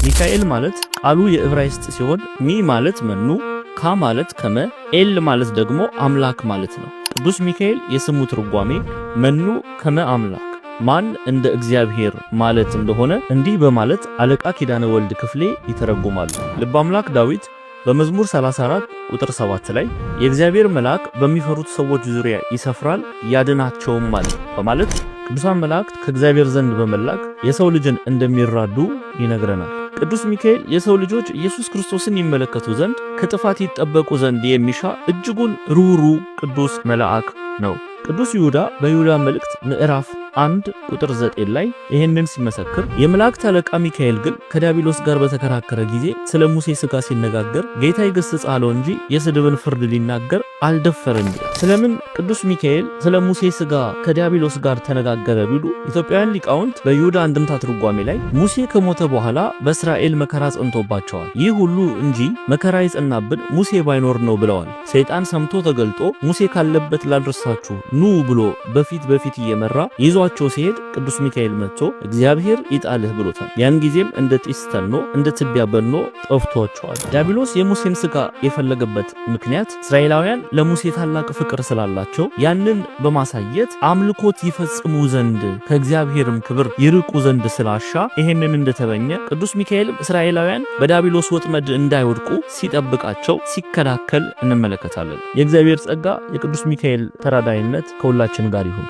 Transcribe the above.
ሚካኤል ማለት ቃሉ የዕብራይስጥ ሲሆን ሚ ማለት መኑ፣ ካ ማለት ከመ፣ ኤል ማለት ደግሞ አምላክ ማለት ነው። ቅዱስ ሚካኤል የስሙ ትርጓሜ መኑ ከመ አምላክ ማን እንደ እግዚአብሔር ማለት እንደሆነ እንዲህ በማለት አለቃ ኪዳነ ወልድ ክፍሌ ይተረጉማሉ። ልበ አምላክ ዳዊት በመዝሙር 34 ቁጥር 7 ላይ የእግዚአብሔር መልአክ በሚፈሩት ሰዎች ዙሪያ ይሰፍራል ያድናቸውማል በማለት ቅዱሳን መላእክት ከእግዚአብሔር ዘንድ በመላክ የሰው ልጅን እንደሚራዱ ይነግረናል። ቅዱስ ሚካኤል የሰው ልጆች ኢየሱስ ክርስቶስን ይመለከቱ ዘንድ ከጥፋት ይጠበቁ ዘንድ የሚሻ እጅጉን ሩህሩህ ቅዱስ መልአክ ነው። ቅዱስ ይሁዳ በይሁዳ መልእክት ምዕራፍ 1 ቁጥር 9 ላይ ይህንን ሲመሰክር የመላእክት አለቃ ሚካኤል ግን ከዲያብሎስ ጋር በተከራከረ ጊዜ ስለ ሙሴ ሥጋ ሲነጋገር ጌታ ይገሥጽ አለው እንጂ የስድብን ፍርድ ሊናገር አልደፈረም ይላል። ስለምን ቅዱስ ሚካኤል ስለ ሙሴ ሥጋ ከዲያብሎስ ጋር ተነጋገረ ቢሉ ኢትዮጵያውያን ሊቃውንት በይሁዳ አንድምታ ትርጓሜ ላይ ሙሴ ከሞተ በኋላ በእስራኤል መከራ ጸንቶባቸዋል፣ ይህ ሁሉ እንጂ መከራ ይጸናብን ሙሴ ባይኖር ነው ብለዋል። ሰይጣን ሰምቶ ተገልጦ ሙሴ ካለበት ላልረሳችሁ ኑ ብሎ በፊት እየመራ ይዟቸው ሲሄድ ቅዱስ ሚካኤል መጥቶ እግዚአብሔር ይጣልህ ብሎታል። ያን ጊዜም እንደ ጢስ ተኖ እንደ ትቢያ በኖ ጠፍቷቸዋል። ዲያብሎስ የሙሴን ሥጋ የፈለገበት ምክንያት እስራኤላውያን ለሙሴ ታላቅ ፍቅር ስላላቸው ያንን በማሳየት አምልኮት ይፈጽሙ ዘንድ ከእግዚአብሔርም ክብር ይርቁ ዘንድ ስላሻ ይሄንን እንደተበኘ ቅዱስ ሚካኤልም እስራኤላውያን በዲያብሎስ ወጥመድ እንዳይወድቁ ሲጠብቃቸው ሲከላከል እንመለከታለን። የእግዚአብሔር ጸጋ የቅዱስ ሚካኤል ተራዳይነት ከሁላችን ጋር ይሁን።